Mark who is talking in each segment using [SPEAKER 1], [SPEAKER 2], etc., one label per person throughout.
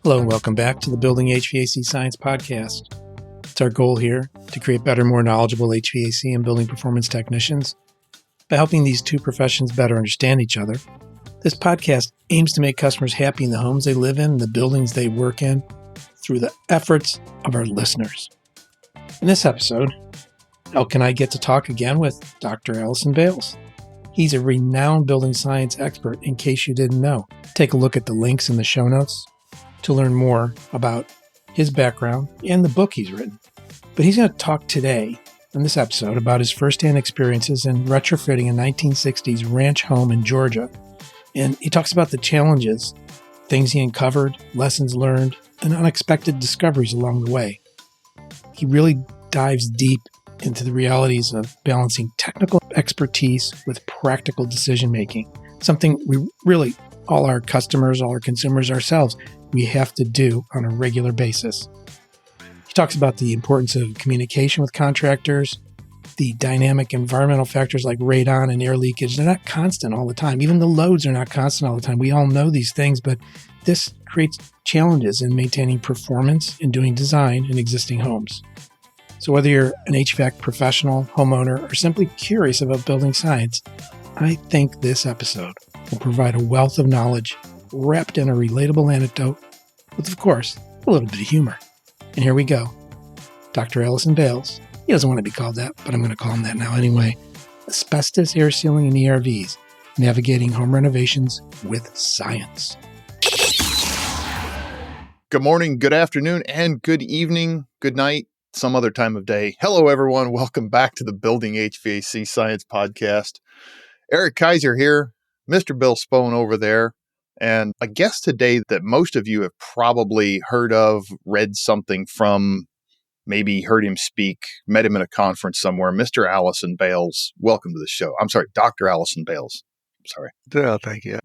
[SPEAKER 1] Hello and welcome back to the Building HVAC Science Podcast. It's our goal here to create better, more knowledgeable HVAC and building performance technicians by helping these two professions better understand each other. This podcast aims to make customers happy in the homes they live in, the buildings they work in, through the efforts of our listeners. In this episode, Elk and I get to talk again with Dr. Allison Bales. He's a renowned building science expert, in case you didn't know. Take a look at the links in the show notes to learn more about his background and the book he's written. But he's going to talk today in this episode about his firsthand experiences in retrofitting a 1960s ranch home in Georgia. And he talks about the challenges, things he uncovered, lessons learned, and unexpected discoveries along the way. He really dives deep into the realities of balancing technical expertise with practical decision-making, something we really, all our customers, all our consumers ourselves, we have to do on a regular basis. He talks about the importance of communication with contractors, the dynamic environmental factors like radon and air leakage. They're not constant all the time. Even the loads are not constant all the time. We all know these things, but this creates challenges in maintaining performance and doing design in existing homes. So whether you're an HVAC professional, homeowner, or simply curious about building science, I think this episode will provide a wealth of knowledge wrapped in a relatable anecdote with, of course, a little bit of humor. And here we go. Dr. Allison Bales. He doesn't want to be called that, but I'm going to call him that now anyway. Asbestos, air sealing, and ERVs. Navigating home renovations with science.
[SPEAKER 2] Good morning, good afternoon, and good evening, good night, some other time of day. Hello, everyone. Welcome back to the Building HVAC Science Podcast. Eric Kaiser here, Mr. Bill Spohn over there, and a guest today that most of you have probably heard of, read something from, maybe heard him speak, met him at a conference somewhere, Mr. Allison Bales. Welcome to the show. I'm sorry, Dr. Allison Bales. I'm sorry.
[SPEAKER 3] Oh, thank you.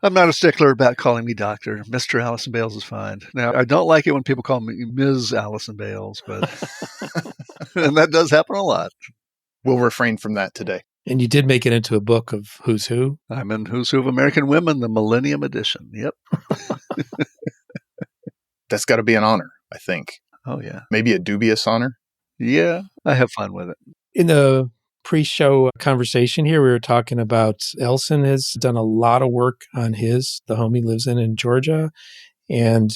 [SPEAKER 3] I'm not a stickler about calling me doctor. Mr. Allison Bales is fine. Now, I don't like it when people call me Ms. Allison Bales, but and that does happen a lot.
[SPEAKER 2] We'll refrain from that today.
[SPEAKER 1] And you did make it into a book of Who's Who.
[SPEAKER 3] I'm in Who's Who of American Women, the Millennium Edition. Yep.
[SPEAKER 2] That's got to be an honor, I think.
[SPEAKER 3] Oh, yeah.
[SPEAKER 2] Maybe a dubious honor.
[SPEAKER 3] Yeah, I have fun with it.
[SPEAKER 1] In the pre-show conversation here, we were talking about Elson has done a lot of work on the home he lives in Georgia. And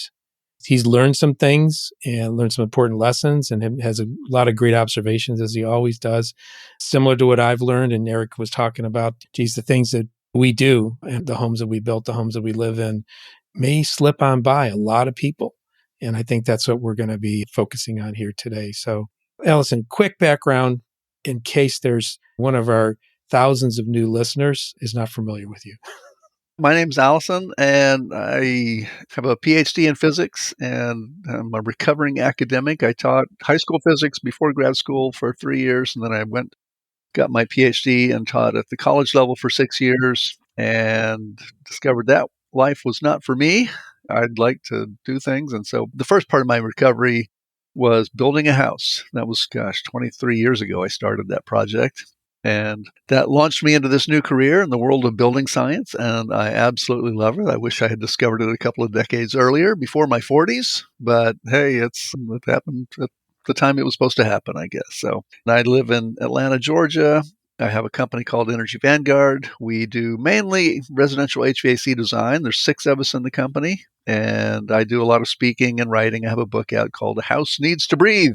[SPEAKER 1] he's learned some things and learned some important lessons and has a lot of great observations, as he always does, similar to what I've learned. And Eric was talking about, the things that we do and the homes that we built, the homes that we live in may slip on by a lot of people. And I think that's what we're going to be focusing on here today. So, Allison, quick background in case there's one of our thousands of new listeners is not familiar with you.
[SPEAKER 3] My name's Allison, and I have a PhD in physics, and I'm a recovering academic. I taught high school physics before grad school for 3 years, and then I got my PhD and taught at the college level for 6 years, and discovered that life was not for me. I'd like to do things, and so the first part of my recovery was building a house. That was, 23 years ago I started that project. And that launched me into this new career in the world of building science, and I absolutely love it. I wish I had discovered it a couple of decades earlier, before my 40s, but hey, it happened at the time it was supposed to happen, I guess. So I live in Atlanta, Georgia. I have a company called Energy Vanguard. We do mainly residential HVAC design. There's 6 of us in the company, and I do a lot of speaking and writing. I have a book out called A House Needs to Breathe,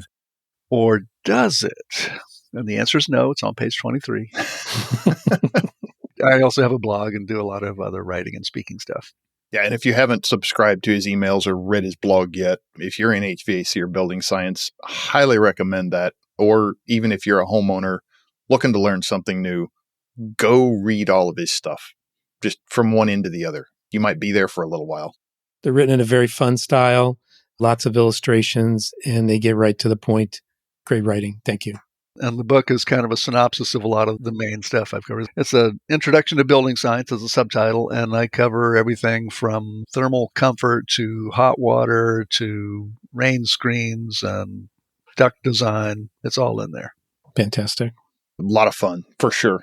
[SPEAKER 3] or Does It? And the answer is no. It's on page 23. I also have a blog and do a lot of other writing and speaking stuff.
[SPEAKER 2] Yeah, and if you haven't subscribed to his emails or read his blog yet, if you're in HVAC or building science, highly recommend that. Or even if you're a homeowner looking to learn something new, go read all of his stuff, just from one end to the other. You might be there for a little while.
[SPEAKER 1] They're written in a very fun style, lots of illustrations, and they get right to the point. Great writing. Thank you.
[SPEAKER 3] And the book is kind of a synopsis of a lot of the main stuff I've covered. It's an introduction to building science as a subtitle, and I cover everything from thermal comfort to hot water to rain screens and duct design. It's all in there.
[SPEAKER 1] Fantastic.
[SPEAKER 2] A lot of fun, for sure.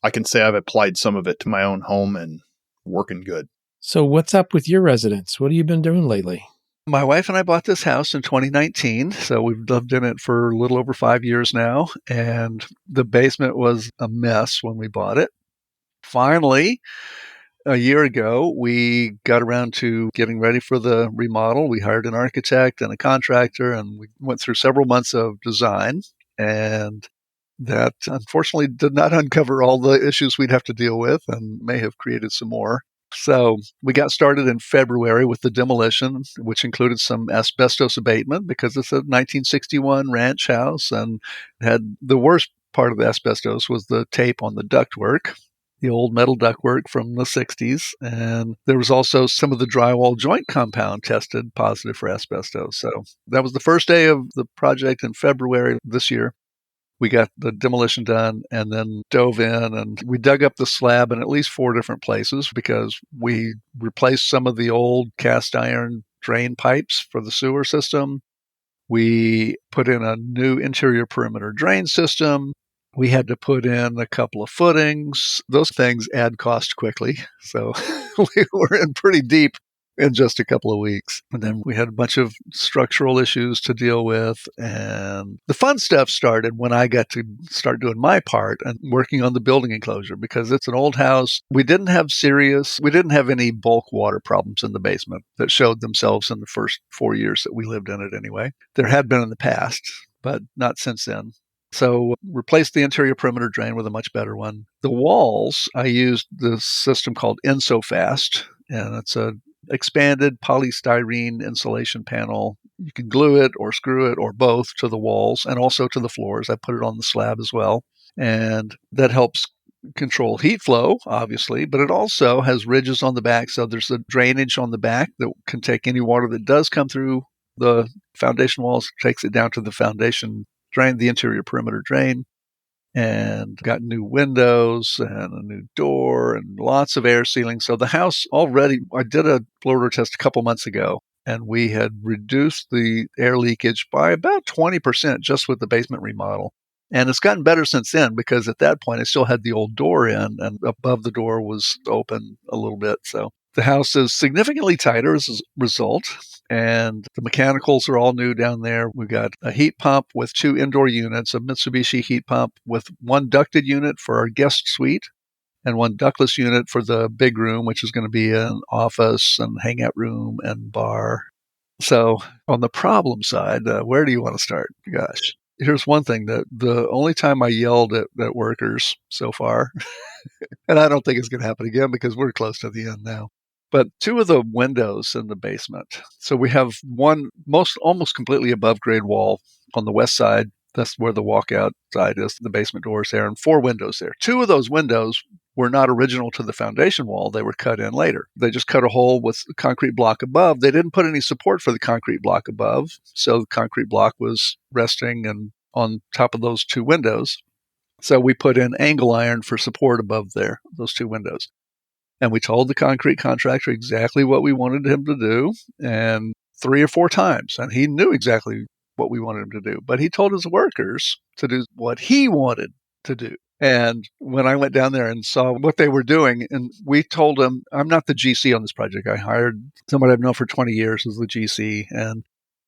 [SPEAKER 2] I can say I've applied some of it to my own home and working good.
[SPEAKER 1] So what's up with your residence? What have you been doing lately?
[SPEAKER 3] My wife and I bought this house in 2019, so we've lived in it for a little over 5 years now, and the basement was a mess when we bought it. Finally, a year ago, we got around to getting ready for the remodel. We hired an architect and a contractor, and we went through several months of design, and that unfortunately did not uncover all the issues we'd have to deal with and may have created some more. So we got started in February with the demolition, which included some asbestos abatement because it's a 1961 ranch house and had the worst part of the asbestos was the tape on the ductwork, the old metal ductwork from the 60s. And there was also some of the drywall joint compound tested positive for asbestos. So that was the first day of the project in February this year. We got the demolition done and then dove in and we dug up the slab in at least 4 different places because we replaced some of the old cast iron drain pipes for the sewer system. We put in a new interior perimeter drain system. We had to put in a couple of footings. Those things add cost quickly. So we were in pretty deep in just a couple of weeks. And then we had a bunch of structural issues to deal with. And the fun stuff started when I got to start doing my part and working on the building enclosure because it's an old house. We didn't have any bulk water problems in the basement that showed themselves in the first 4 years that we lived in it anyway. There had been in the past, but not since then. So replaced the interior perimeter drain with a much better one. The walls, I used the system called InsoFast, and it's a expanded polystyrene insulation panel. You can glue it or screw it or both to the walls and also to the floors. I put it on the slab as well. And that helps control heat flow, obviously, but it also has ridges on the back. So there's a drainage on the back that can take any water that does come through the foundation walls, takes it down to the foundation drain, the interior perimeter drain. And got new windows and a new door and lots of air sealing. So the house already, I did a blower door test a couple months ago, and we had reduced the air leakage by about 20% just with the basement remodel. And it's gotten better since then because at that point I still had the old door in and above the door was open a little bit. So the house is significantly tighter as a result, and the mechanicals are all new down there. We've got a heat pump with 2 indoor units, a Mitsubishi heat pump with 1 ducted unit for our guest suite and 1 ductless unit for the big room, which is going to be an office and hangout room and bar. So on the problem side, where do you want to start? Gosh, here's one thing that the only time I yelled at workers so far, and I don't think it's going to happen again because we're close to the end now. But 2 of the windows in the basement. So we have one almost completely above grade wall on the west side. That's where the walkout side is. The basement door is there and 4 windows there. 2 of those windows were not original to the foundation wall. They were cut in later. They just cut a hole with a concrete block above. They didn't put any support for the concrete block above. So the concrete block was resting and on top of those 2 windows. So we put in angle iron for support above there, those 2 windows. And we told the concrete contractor exactly what we wanted him to do, and 3 or 4 times. And he knew exactly what we wanted him to do. But he told his workers to do what he wanted to do. And when I went down there and saw what they were doing, and we told him, I'm not the GC on this project. I hired somebody I've known for 20 years as the GC. And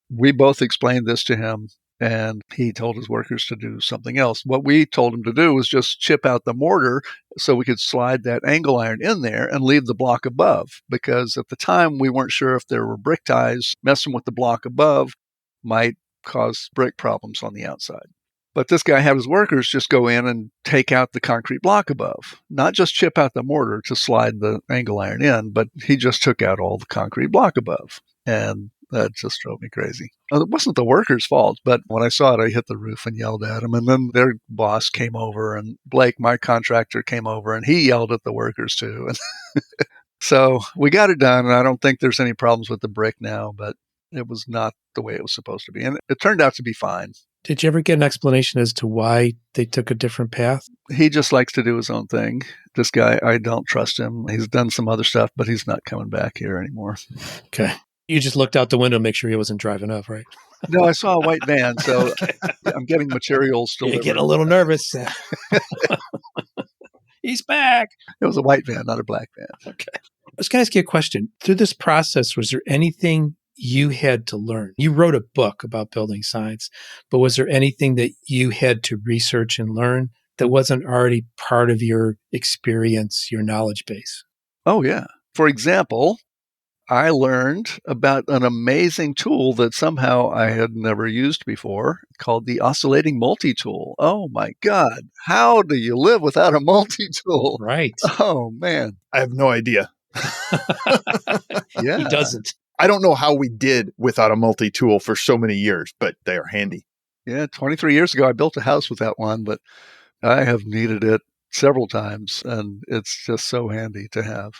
[SPEAKER 3] we both explained this to him. And he told his workers to do something else. What we told him to do was just chip out the mortar so we could slide that angle iron in there and leave the block above. Because at the time, we weren't sure if there were brick ties. Messing with the block above might cause brick problems on the outside. But this guy had his workers just go in and take out the concrete block above, not just chip out the mortar to slide the angle iron in, but he just took out all the concrete block above. And that just drove me crazy. It wasn't the workers' fault, but when I saw it, I hit the roof and yelled at them. And then their boss came over, and Blake, my contractor, came over, and he yelled at the workers too. And so we got it done, and I don't think there's any problems with the brick now, but it was not the way it was supposed to be. And it turned out to be fine.
[SPEAKER 1] Did you ever get an explanation as to why they took a different path?
[SPEAKER 3] He just likes to do his own thing. This guy, I don't trust him. He's done some other stuff, but he's not coming back here anymore.
[SPEAKER 1] Okay. You just looked out the window to make sure he wasn't driving up, right?
[SPEAKER 3] No, I saw a white van, so I'm getting materials delivered.
[SPEAKER 1] You're getting a little nervous. He's back.
[SPEAKER 3] It was a white van, not a black van.
[SPEAKER 1] Okay. was going to ask you a question. Through this process, was there anything you had to learn? You wrote a book about building science, but was there anything that you had to research and learn that wasn't already part of your experience, your knowledge base?
[SPEAKER 3] Oh, yeah. For example, I learned about an amazing tool that somehow I had never used before called the oscillating multi-tool. Oh my God. How do you live without a multi-tool?
[SPEAKER 1] Right.
[SPEAKER 3] Oh man.
[SPEAKER 2] I have no idea.
[SPEAKER 1] He
[SPEAKER 3] Yeah.
[SPEAKER 1] doesn't.
[SPEAKER 2] I don't know how we did without a multi-tool for so many years, but they are handy.
[SPEAKER 3] Yeah. 23 years ago, I built a house with that one, but I have needed it several times and it's just so handy to have.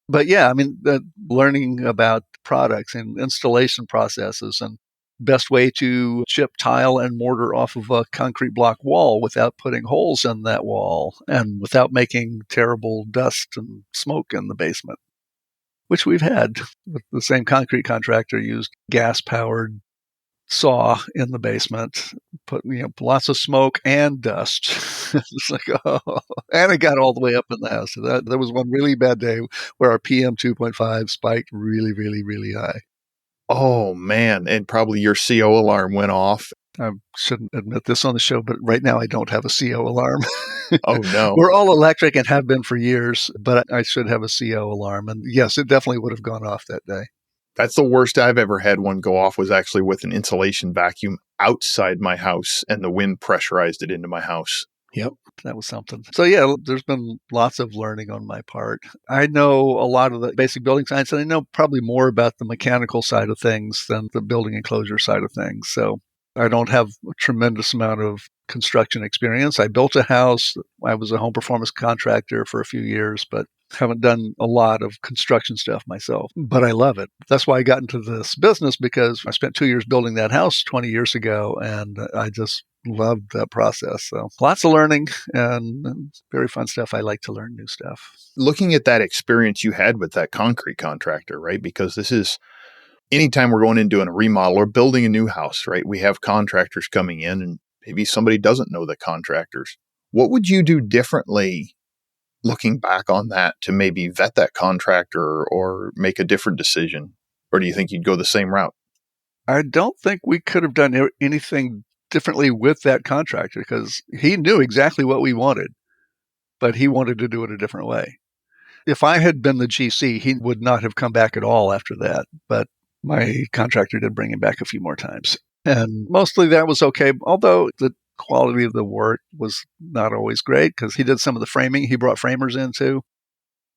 [SPEAKER 3] But yeah, I mean, learning about products and installation processes and best way to chip tile and mortar off of a concrete block wall without putting holes in that wall and without making terrible dust and smoke in the basement, which we've had. The same concrete contractor used gas-powered saw in the basement, put lots of smoke and dust. It's like, oh, and it got all the way up in the house. There was one really bad day where our PM 2.5 spiked really, really, really high.
[SPEAKER 2] Oh man, and probably your CO alarm went off.
[SPEAKER 3] I shouldn't admit this on the show, but right now I don't have a CO alarm.
[SPEAKER 2] Oh no.
[SPEAKER 3] We're all electric and have been for years, but I should have a CO alarm. And yes, it definitely would have gone off that day.
[SPEAKER 2] That's the worst I've ever had one go off, was actually with an insulation vacuum outside my house and the wind pressurized it into my house.
[SPEAKER 1] Yep.
[SPEAKER 3] That was something. So yeah, there's been lots of learning on my part. I know a lot of the basic building science, and I know probably more about the mechanical side of things than the building enclosure side of things. So I don't have a tremendous amount of construction experience. I built a house. I was a home performance contractor for a few years, but haven't done a lot of construction stuff myself, but I love it. That's why I got into this business, because I spent 2 years building that house 20 years ago, and I just loved that process. So lots of learning and very fun stuff. I like to learn new stuff.
[SPEAKER 2] Looking at that experience you had with that concrete contractor, right? Because this is anytime we're going in doing a remodel or building a new house, right? We have contractors coming in and maybe somebody doesn't know the contractors. What would you do differently looking back on that to maybe vet that contractor or make a different decision? Or do you think you'd go the same route?
[SPEAKER 3] I don't think we could have done anything differently with that contractor, because he knew exactly what we wanted, but he wanted to do it a different way. If I had been the GC, he would not have come back at all after that. But my contractor did bring him back a few more times. And mostly that was okay, although the quality of the work was not always great, because he did some of the framing. He brought framers in too.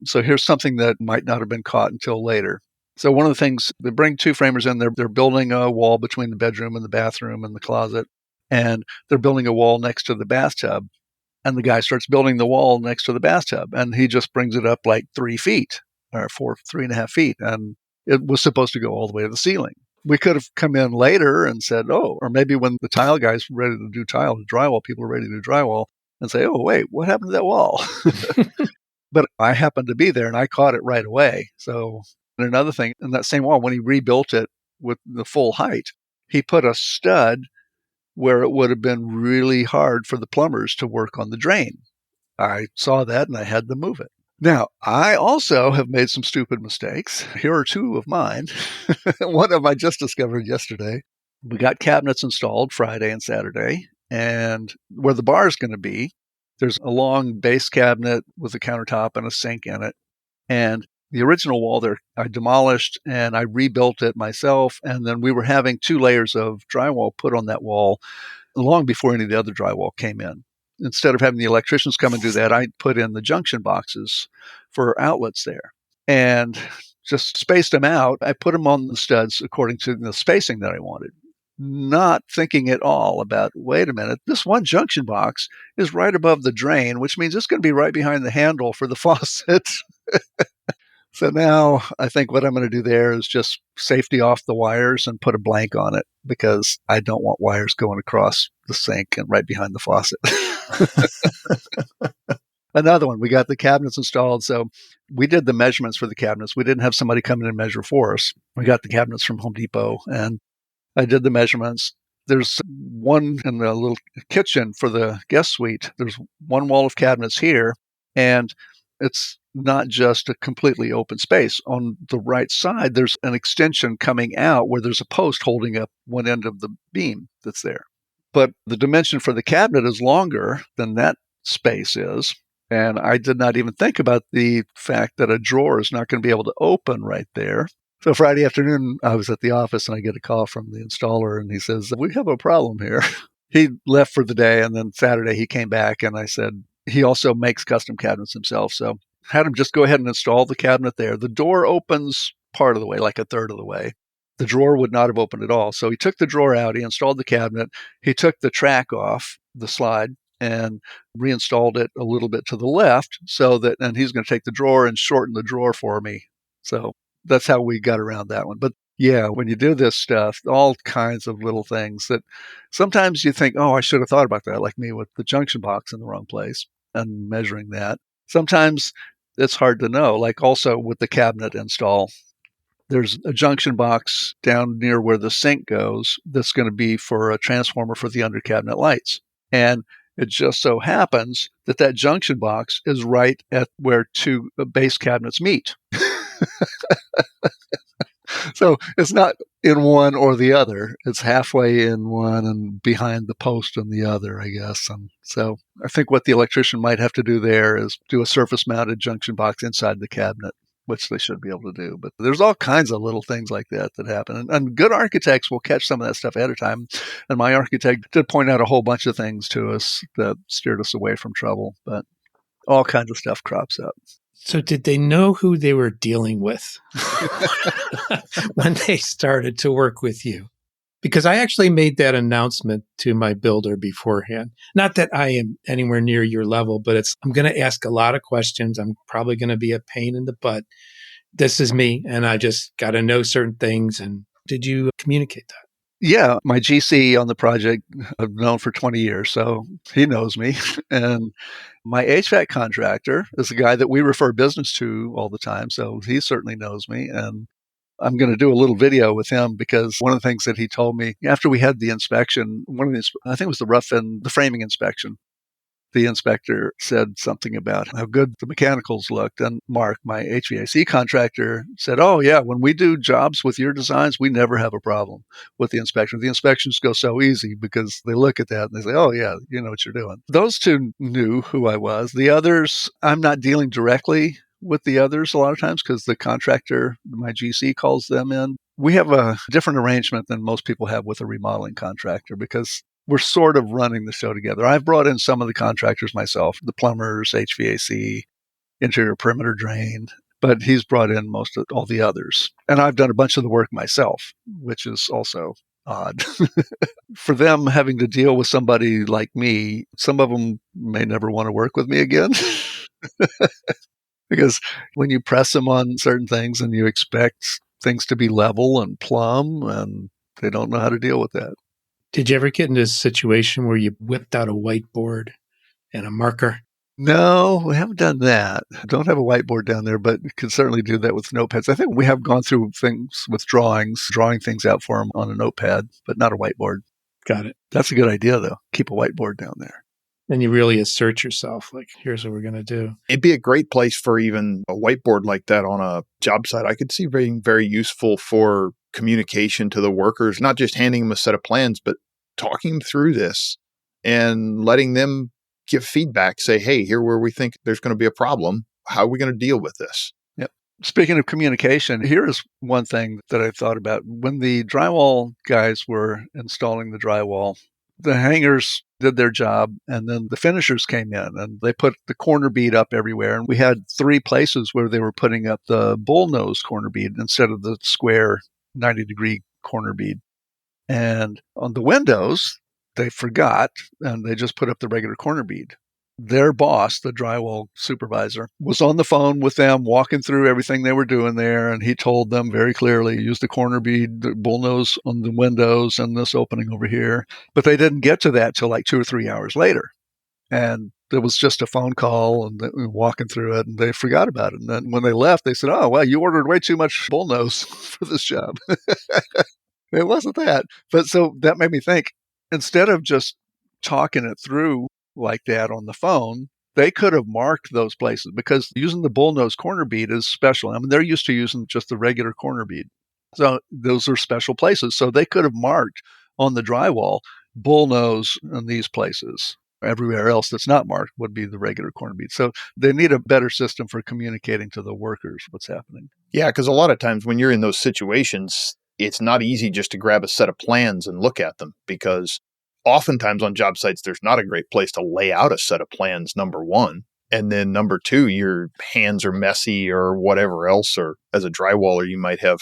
[SPEAKER 3] So here's something that might not have been caught until later. So one of the things, they bring 2 framers in, they're building a wall between the bedroom and the bathroom and the closet, and they're building a wall next to the bathtub. And the guy starts building the wall next to the bathtub, and he just brings it up like 3 feet or 3.5 feet. And it was supposed to go all the way to the ceiling. We could have come in later and said, oh, or maybe when the tile guy's ready to do tile, the drywall people are ready to do drywall, and say, oh, wait, what happened to that wall? But I happened to be there and I caught it right away. So, and another thing, in that same wall, when he rebuilt it with the full height, he put a stud where it would have been really hard for the plumbers to work on the drain. I saw that and I had to move it. Now, I also have made some stupid mistakes. Here are 2 of mine. One of them I just discovered yesterday. We got cabinets installed Friday and Saturday, and where the bar is going to be, there's a long base cabinet with a countertop and a sink in it. And the original wall there, I demolished and I rebuilt it myself. And then we were having 2 layers of drywall put on that wall long before any of the other drywall came in. Instead of having the electricians come and do that, I put in the junction boxes for outlets there and just spaced them out. I put them on the studs according to the spacing that I wanted, not thinking at all about, wait a minute, this one junction box is right above the drain, which means it's going to be right behind the handle for the faucet. So now I think what I'm going to do there is just safety off the wires and put a blank on it, because I don't want wires going across the sink and right behind the faucet. Another one, we got the cabinets installed. So we did the measurements for the cabinets. We didn't have somebody come in and measure for us. We got the cabinets from Home Depot and I did the measurements. There's one in the little kitchen for the guest suite. There's one wall of cabinets here, and it's not just a completely open space. On the right side, there's an extension coming out where there's a post holding up one end of the beam that's there. But the dimension for the cabinet is longer than that space is. And I did not even think about the fact that a drawer is not going to be able to open right there. So Friday afternoon, I was at the office and I get a call from the installer and he says, "We have a problem here." He left for the day, and then Saturday he came back and I said, he also makes custom cabinets himself. So had him just go ahead and install the cabinet there. The door opens part of the way, like a third of the way. The drawer would not have opened at all. So he took the drawer out, he installed the cabinet, he took the track off the slide and reinstalled it a little bit to the left so that, and he's going to take the drawer and shorten the drawer for me. So that's how we got around that one. But yeah, when you do this stuff, all kinds of little things that sometimes you think, oh, I should have thought about that, like me with the junction box in the wrong place and measuring that. Sometimes it's hard to know, like also with the cabinet install. There's a junction box down near where the sink goes that's going to be for a transformer for the under cabinet lights. And it just so happens that that junction box is right at where two base cabinets meet. So it's not in one or the other. It's halfway in one and behind the post in the other, I guess. And so I think what the electrician might have to do there is do a surface mounted junction box inside the cabinet, which they should be able to do. But there's all kinds of little things like that that happen. And good architects will catch some of that stuff ahead of time. And my architect did point out a whole bunch of things to us that steered us away from trouble. But all kinds of stuff crops up.
[SPEAKER 1] So did they know who they were dealing with when they started to work with you? Because I actually made that announcement to my builder beforehand. Not that I am anywhere near your level, but I'm going to ask a lot of questions. I'm probably going to be a pain in the butt. This is me, and I just got to know certain things. And did you communicate that?
[SPEAKER 3] Yeah, my GC on the project I've known for 20 years, so he knows me. And my HVAC contractor is a guy that we refer business to all the time, so he certainly knows me. And I'm going to do a little video with him because one of the things that he told me after we had the inspection, I think it was the framing inspection, the inspector said something about how good the mechanicals looked. And Mark, my HVAC contractor, said, "Oh, yeah, when we do jobs with your designs, we never have a problem with the inspection. The inspections go so easy because they look at that and they say, oh, yeah, you know what you're doing." Those two knew who I was. The others, I'm not dealing directly with the others a lot of times because the contractor, my GC, calls them in. We have a different arrangement than most people have with a remodeling contractor because we're sort of running the show together. I've brought in some of the contractors myself, the plumbers, HVAC, interior perimeter drain, but he's brought in most of all the others. And I've done a bunch of the work myself, which is also odd. For them having to deal with somebody like me, some of them may never want to work with me again. Because when you press them on certain things and you expect things to be level and plumb, and they don't know how to deal with that.
[SPEAKER 1] Did you ever get into a situation where you whipped out a whiteboard and a marker?
[SPEAKER 3] No, we haven't done that. Don't have a whiteboard down there, but can certainly do that with notepads. I think we have gone through things with drawing things out for them on a notepad, but not a whiteboard.
[SPEAKER 1] Got it.
[SPEAKER 3] That's a good idea, though. Keep a whiteboard down there.
[SPEAKER 1] And you really assert yourself, like, here's what we're going to do.
[SPEAKER 2] It'd be a great place for even a whiteboard like that on a job site. I could see being very useful for communication to the workers, not just handing them a set of plans, but talking them through this and letting them give feedback, say, hey, here where we think there's going to be a problem. How are we going to deal with this?
[SPEAKER 3] Yep. Speaking of communication, here is one thing that I thought about. When the drywall guys were installing the drywall, the hangers did their job, and then the finishers came in and they put the corner bead up everywhere. And we had 3 places where they were putting up the bullnose corner bead instead of the square 90-degree corner bead. And on the windows, they forgot and they just put up the regular corner bead. Their boss, the drywall supervisor, was on the phone with them, walking through everything they were doing there. And he told them very clearly, use the corner bead, the bullnose on the windows and this opening over here. But they didn't get to that till like 2 or 3 hours later. And there was just a phone call and walking through it, and they forgot about it. And then when they left, they said, oh, well, you ordered way too much bullnose for this job. It wasn't that. But so that made me think, instead of just talking it through like that on the phone, they could have marked those places because using the bullnose corner bead is special. I mean, they're used to using just the regular corner bead. So those are special places. So they could have marked on the drywall bullnose in these places. Everywhere else that's not marked would be the regular corner bead. So they need a better system for communicating to the workers what's happening.
[SPEAKER 2] Yeah, because a lot of times when you're in those situations, it's not easy just to grab a set of plans and look at them, because oftentimes on job sites, there's not a great place to lay out a set of plans, number one. And then number two, your hands are messy or whatever else, or as a drywaller, you might have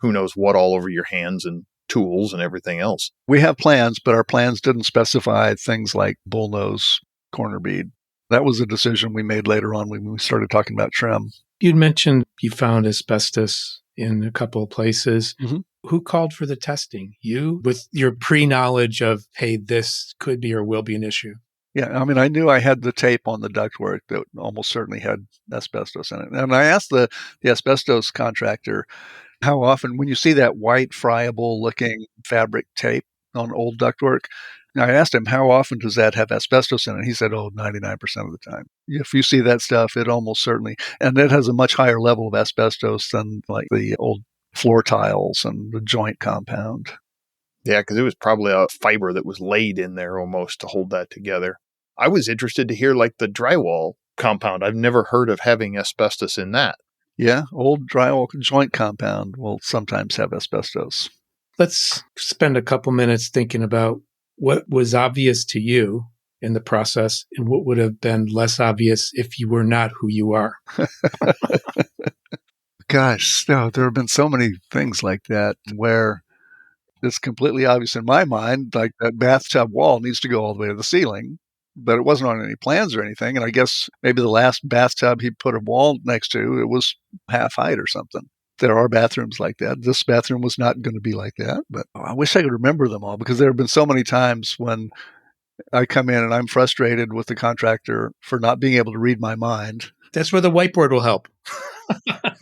[SPEAKER 2] who knows what all over your hands and tools and everything else.
[SPEAKER 3] We have plans, but our plans didn't specify things like bullnose corner bead. That was a decision we made later on when we started talking about trim.
[SPEAKER 1] You'd mentioned you found asbestos in a couple of places.
[SPEAKER 3] Mm-hmm.
[SPEAKER 1] Who called for the testing? You, with your pre-knowledge of, hey, this could be or will be an issue?
[SPEAKER 3] Yeah, I mean, I knew I had the tape on the ductwork that almost certainly had asbestos in it. And I asked the asbestos contractor, how often, when you see that white, friable looking fabric tape on old ductwork, I asked him, how often does that have asbestos in it? He said, 99% of the time. If you see that stuff, it almost certainly, and it has a much higher level of asbestos than like the old floor tiles and the joint compound.
[SPEAKER 2] Yeah, because it was probably a fiber that was laid in there almost to hold that together. I was interested to hear like the drywall compound. I've never heard of having asbestos in that.
[SPEAKER 3] Yeah, old drywall joint compound will sometimes have asbestos.
[SPEAKER 1] Let's spend a couple minutes thinking about what was obvious to you in the process and what would have been less obvious if you were not who you are.
[SPEAKER 3] Gosh, no, there have been so many things like that where it's completely obvious in my mind, like that bathtub wall needs to go all the way to the ceiling, but it wasn't on any plans or anything. And I guess maybe the last bathtub he put a wall next to, it was half height or something. There are bathrooms like that. This bathroom was not going to be like that, but I wish I could remember them all because there have been so many times when I come in and I'm frustrated with the contractor for not being able to read my mind.
[SPEAKER 1] That's where the whiteboard will help.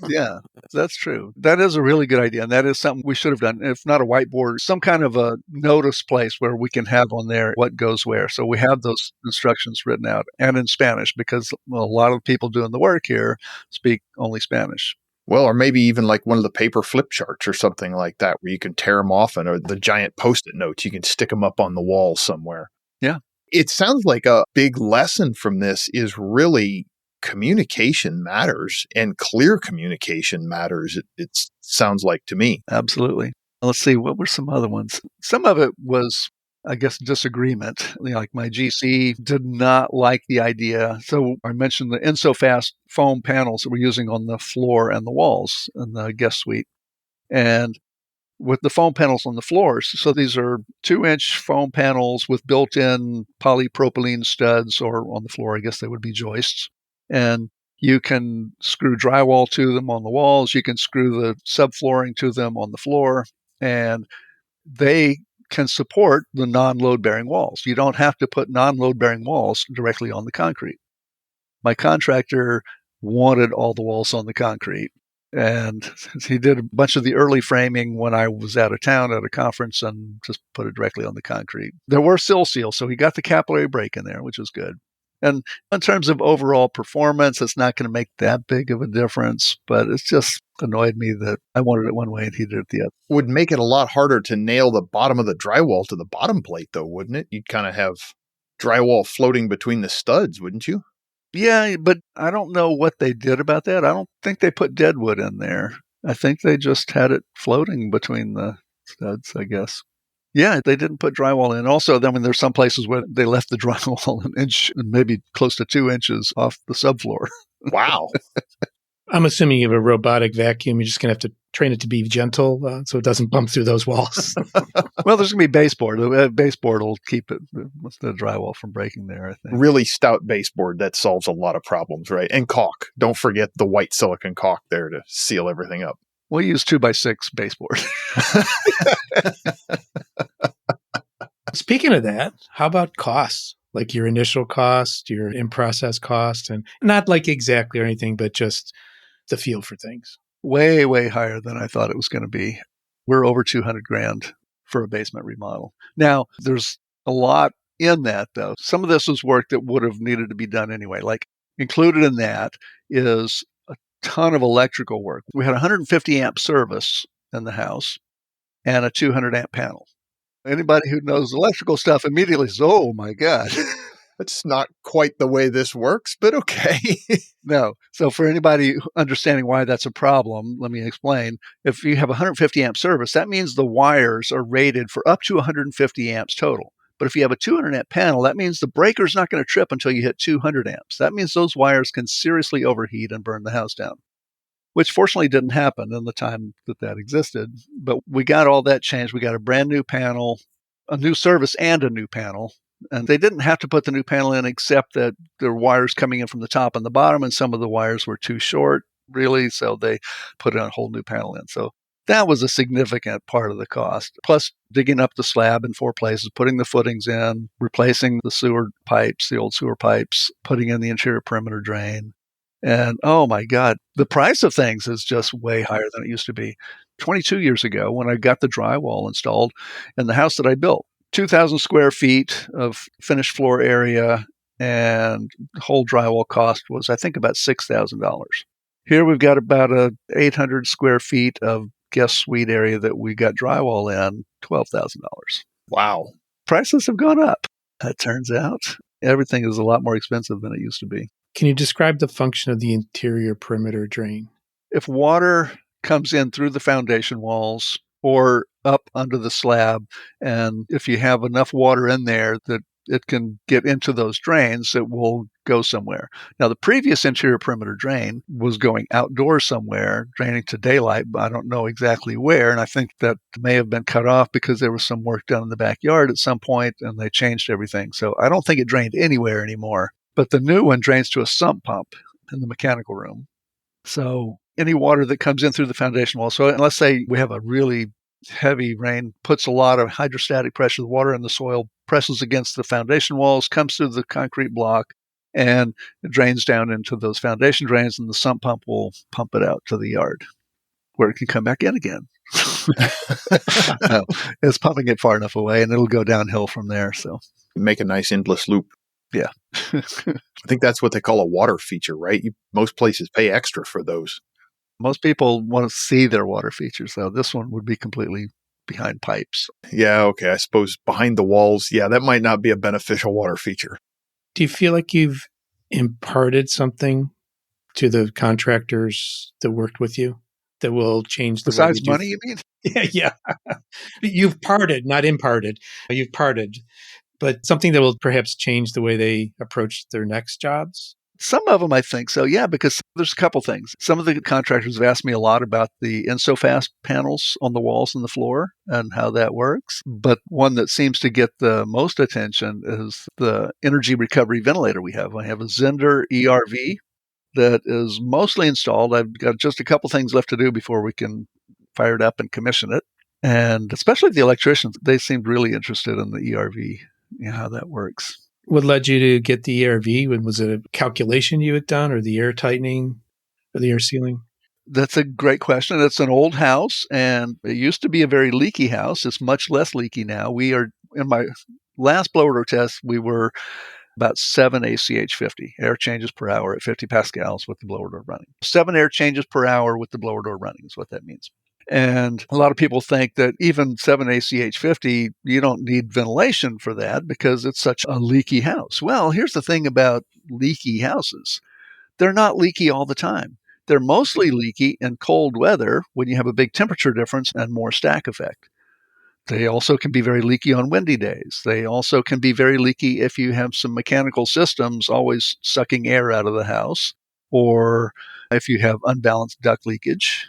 [SPEAKER 3] Yeah, that's true. That is a really good idea. And that is something we should have done. If not a whiteboard, some kind of a notice place where we can have on there what goes where. So we have those instructions written out and in Spanish because a lot of people doing the work here speak only Spanish.
[SPEAKER 2] Well, or maybe even like one of the paper flip charts or something like that where you can tear them off, and or the giant Post-it notes, you can stick them up on the wall somewhere.
[SPEAKER 3] Yeah.
[SPEAKER 2] It sounds like a big lesson from this is really communication matters, and clear communication matters. It sounds like to me.
[SPEAKER 3] Absolutely. Let's see, what were some other ones? Some of it was, I guess, disagreement. Like my GC did not like the idea. So I mentioned the InsoFast foam panels that we're using on the floor and the walls in the guest suite. And with the foam panels on the floors, so these are 2-inch foam panels with built-in polypropylene studs, or on the floor, I guess they would be joists. And you can screw drywall to them on the walls. You can screw the subflooring to them on the floor. And they can support the non-load-bearing walls. You don't have to put non-load-bearing walls directly on the concrete. My contractor wanted all the walls on the concrete. And he did a bunch of the early framing when I was out of town at a conference and just put it directly on the concrete. There were sill seals, so he got the capillary break in there, which was good. And in terms of overall performance, it's not going to make that big of a difference, but it's just annoyed me that I wanted it one way and he did it the other.
[SPEAKER 2] Would make it a lot harder to nail the bottom of the drywall to the bottom plate, though, wouldn't it? You'd kind of have drywall floating between the studs, wouldn't you?
[SPEAKER 3] Yeah, but I don't know what they did about that. I don't think they put deadwood in there. I think they just had it floating between the studs, I guess. Yeah, they didn't put drywall in. Also, I mean, there's some places where they left the drywall an inch, maybe close to 2 inches off the subfloor.
[SPEAKER 2] Wow.
[SPEAKER 1] I'm assuming you have a robotic vacuum. You're just going to have to train it to be gentle so it doesn't bump through those walls.
[SPEAKER 3] Well, there's going to be baseboard. The baseboard will keep it, the drywall from breaking there, I think.
[SPEAKER 2] Really stout baseboard that solves a lot of problems, right? And caulk. Don't forget the white silicone caulk there to seal everything up.
[SPEAKER 3] We'll use 2x6 baseboard.
[SPEAKER 1] Speaking of that, how about costs? Like your initial cost, your in-process cost, and not like exactly or anything, but just the feel for things.
[SPEAKER 3] Way, way higher than I thought it was going to be. We're over $200,000 for a basement remodel. Now, there's a lot in that, though. Some of this was work that would have needed to be done anyway. Like included in that is a ton of electrical work. We had 150 amp service in the house and a 200 amp panel. Anybody who knows electrical stuff immediately says, oh my God.
[SPEAKER 2] That's not quite the way this works, but okay.
[SPEAKER 3] No. So for anybody understanding why that's a problem, let me explain. If you have 150 amp service, that means the wires are rated for up to 150 amps total. But if you have a 200 amp panel, that means the breaker's not going to trip until you hit 200 amps. That means those wires can seriously overheat and burn the house down, which fortunately didn't happen in the time that existed. But we got all that changed. We got a brand new panel, a new service and a new panel. And they didn't have to put the new panel in, except that there were wires coming in from the top and the bottom, and some of the wires were too short, really. So they put a whole new panel in. So that was a significant part of the cost. Plus digging up the slab in 4 places, putting the footings in, replacing the sewer pipes, the old sewer pipes, putting in the interior perimeter drain. And oh my God, the price of things is just way higher than it used to be. 22 years ago, when I got the drywall installed in the house that I built, 2,000 square feet of finished floor area, and the whole drywall cost was, I think, about $6,000. Here we've got about 800 square feet of guest suite area that we got drywall in, $12,000.
[SPEAKER 2] Wow.
[SPEAKER 3] Prices have gone up. It turns out everything is a lot more expensive than it used to be.
[SPEAKER 1] Can you describe the function of the interior perimeter drain?
[SPEAKER 3] If water comes in through the foundation walls or up under the slab, and if you have enough water in there that it can get into those drains, it will go somewhere. Now, the previous interior perimeter drain was going outdoors somewhere, draining to daylight, but I don't know exactly where. And I think that may have been cut off because there was some work done in the backyard at some point and they changed everything. So I don't think it drained anywhere anymore. But the new one drains to a sump pump in the mechanical room. So any water that comes in through the foundation wall, so let's say we have a really heavy rain, puts a lot of hydrostatic pressure, the water in the soil presses against the foundation walls, comes through the concrete block, and it drains down into those foundation drains, and the sump pump will pump it out to the yard where it can come back in again. No, it's pumping it far enough away, and it'll go downhill from there. So
[SPEAKER 2] make a nice endless loop.
[SPEAKER 3] Yeah.
[SPEAKER 2] I think that's what they call a water feature, right? Most places pay extra for those.
[SPEAKER 3] Most people want to see their water features, though. This one would be completely behind pipes.
[SPEAKER 2] Yeah, okay. I suppose behind the walls, yeah, that might not be a beneficial water feature.
[SPEAKER 1] Do you feel like you've imparted something to the contractors that worked with you that will change the
[SPEAKER 3] Besides
[SPEAKER 1] way you
[SPEAKER 3] money, you mean?
[SPEAKER 1] Yeah. You've parted, not imparted. You've parted. But something that will perhaps change the way they approach their next jobs?
[SPEAKER 3] Some of them, I think so, yeah, because there's a couple things. Some of the contractors have asked me a lot about the InsoFast panels on the walls and the floor and how that works. But one that seems to get the most attention is the energy recovery ventilator we have. I have a Zehnder ERV that is mostly installed. I've got just a couple things left to do before we can fire it up and commission it. And especially the electricians, they seemed really interested in the ERV, how that works.
[SPEAKER 1] What led you to get the ERV? Was it a calculation you had done or the air tightening or the air sealing?
[SPEAKER 3] That's a great question. It's an old house, and it used to be a very leaky house. It's much less leaky now. We are, in my last blower door test, we were about 7 ACH 50, air changes per hour at 50 pascals with the blower door running. 7 air changes per hour with the blower door running is what that means. And a lot of people think that even 7 ACH 50, you don't need ventilation for that because it's such a leaky house. Well, here's the thing about leaky houses. They're not leaky all the time. They're mostly leaky in cold weather when you have a big temperature difference and more stack effect. They also can be very leaky on windy days. They also can be very leaky if you have some mechanical systems always sucking air out of the house, or if you have unbalanced duct leakage.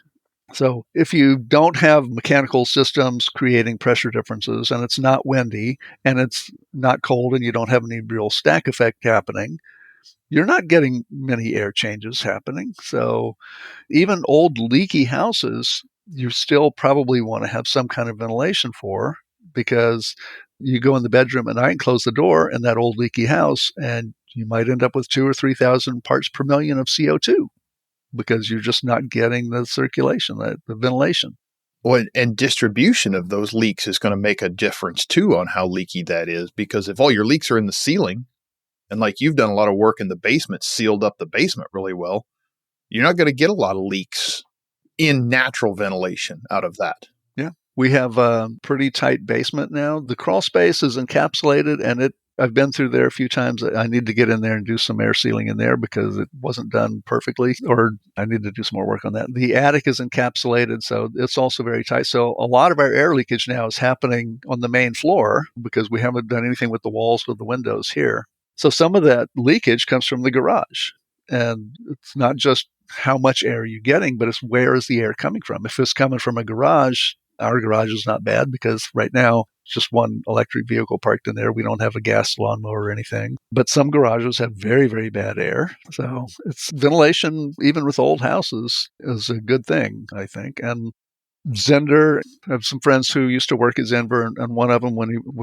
[SPEAKER 3] So if you don't have mechanical systems creating pressure differences and it's not windy and it's not cold and you don't have any real stack effect happening, you're not getting many air changes happening. So even old leaky houses, you still probably want to have some kind of ventilation for, because you go in the bedroom at night and close the door in that old leaky house and you might end up with 2,000 or 3,000 parts per million of CO2. Because you're just not getting the circulation, the ventilation.
[SPEAKER 2] Well, and distribution of those leaks is going to make a difference too on how leaky that is, because if all your leaks are in the ceiling, and like you've done a lot of work in the basement, sealed up the basement really well, you're not going to get a lot of leaks in natural ventilation out of that.
[SPEAKER 3] Yeah. We have a pretty tight basement now. The crawl space is encapsulated, and I've been through there a few times. I need to get in there and do some air sealing in there because it wasn't done perfectly, or I need to do some more work on that. The attic is encapsulated, so it's also very tight. So a lot of our air leakage now is happening on the main floor because we haven't done anything with the walls or the windows here. So some of that leakage comes from the garage. And it's not just how much air you're getting, but it's where is the air coming from. If it's coming from a garage, our garage is not bad because right now it's just one electric vehicle parked in there. We don't have a gas lawnmower or anything. But some garages have very, very bad air. So it's ventilation, even with old houses, is a good thing, I think. And Zehnder, I have some friends who used to work at Zehnder, and one of them,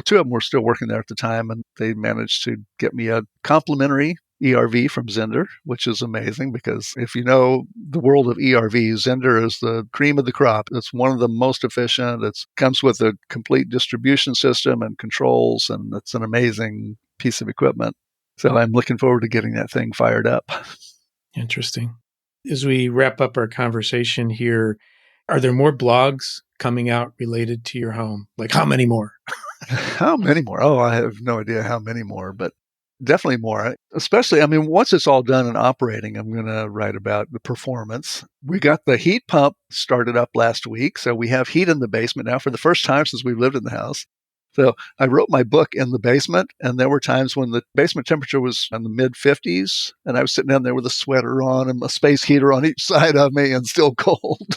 [SPEAKER 3] two of them were still working there at the time, and they managed to get me a complimentary ERV from Zehnder, which is amazing because if you know the world of ERV, Zehnder is the cream of the crop. It's one of the most efficient. It comes with a complete distribution system and controls, and it's an amazing piece of equipment. So I'm looking forward to getting that thing fired up.
[SPEAKER 1] Interesting. As we wrap up our conversation here, are there more blogs coming out related to your home? Like how many more?
[SPEAKER 3] How many more? Oh, I have no idea how many more, but definitely more. Especially, once it's all done and operating, I'm going to write about the performance. We got the heat pump started up last week, so we have heat in the basement now for the first time since we've lived in the house. So I wrote my book in the basement, and there were times when the basement temperature was in the mid-50s, and I was sitting down there with a sweater on and a space heater on each side of me and still cold.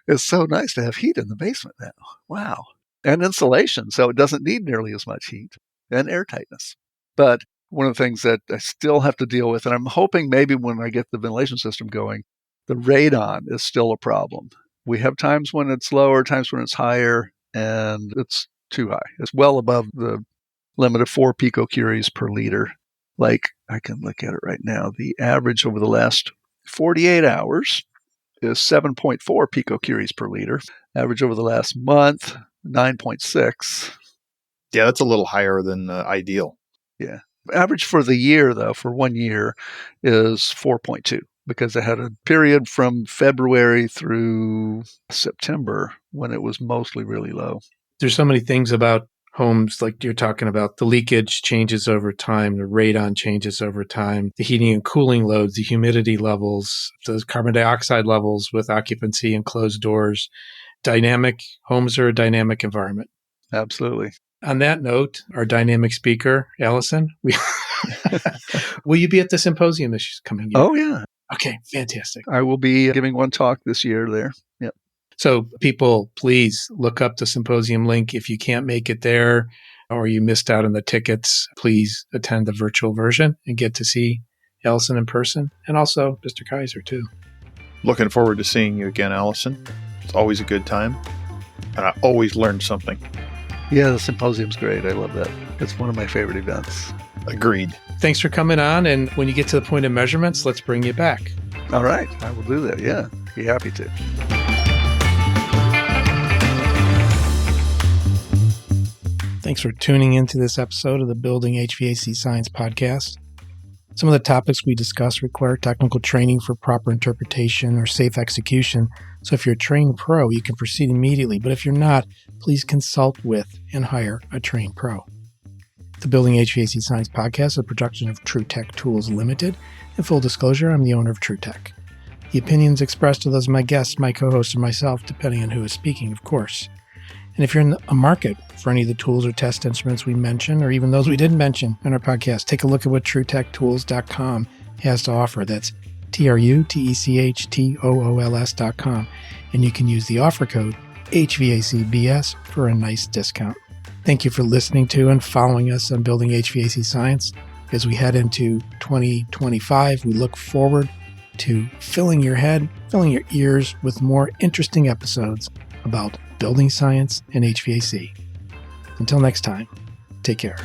[SPEAKER 3] It's so nice to have heat in the basement now. Wow. And insulation, so it doesn't need nearly as much heat, and air tightness. But one of the things that I still have to deal with, and I'm hoping maybe when I get the ventilation system going, the radon is still a problem. We have times when it's lower, times when it's higher, and it's too high. It's well above the limit of 4 picocuries per liter. Like, I can look at it right now. The average over the last 48 hours is 7.4 picocuries per liter. Average over the last month, 9.6.
[SPEAKER 2] Yeah, that's a little higher than ideal.
[SPEAKER 3] Yeah. Average for the year, though, for 1 year is 4.2 because I had a period from February through September when it was mostly really low.
[SPEAKER 1] There's so many things about homes, like you're talking about. The leakage changes over time. The radon changes over time. The heating and cooling loads, the humidity levels, the carbon dioxide levels with occupancy and closed doors. Dynamic homes are a dynamic environment.
[SPEAKER 3] Absolutely.
[SPEAKER 1] On that note, our dynamic speaker, Allison, will you be at the symposium this coming year?
[SPEAKER 3] Oh, yeah.
[SPEAKER 1] Okay, fantastic.
[SPEAKER 3] I will be giving one talk this year there. Yep.
[SPEAKER 1] So people, please look up the symposium link. If you can't make it there or you missed out on the tickets, please attend the virtual version and get to see Allison in person, and also Mr. Kaiser too.
[SPEAKER 2] Looking forward to seeing you again, Allison. It's always a good time, and I always learn something.
[SPEAKER 3] Yeah, the symposium's great. I love that. It's one of my favorite events.
[SPEAKER 2] Agreed.
[SPEAKER 1] Thanks for coming on, and when you get to the point of measurements, let's bring you back.
[SPEAKER 3] All right. I will do that. Yeah. Be happy to.
[SPEAKER 1] Thanks for tuning into this episode of the Building HVAC Science podcast. Some of the topics we discuss require technical training for proper interpretation or safe execution. So if you're a trained pro, you can proceed immediately. But if you're not, please consult with and hire a trained pro. The Building HVAC Science podcast is a production of TruTech Tools Limited. In full disclosure, I'm the owner of TruTech. The opinions expressed are those of my guests, my co-hosts, or myself, depending on who is speaking, of course. And if you're in a market for any of the tools or test instruments we mentioned, or even those we didn't mention in our podcast, take a look at what TruTechTools.com has to offer. That's TruTechTools.com. And you can use the offer code HVACBS for a nice discount. Thank you for listening to and following us on Building HVAC Science. As we head into 2025, we look forward to filling your head, filling your ears with more interesting episodes about building science and HVAC. Until next time, take care.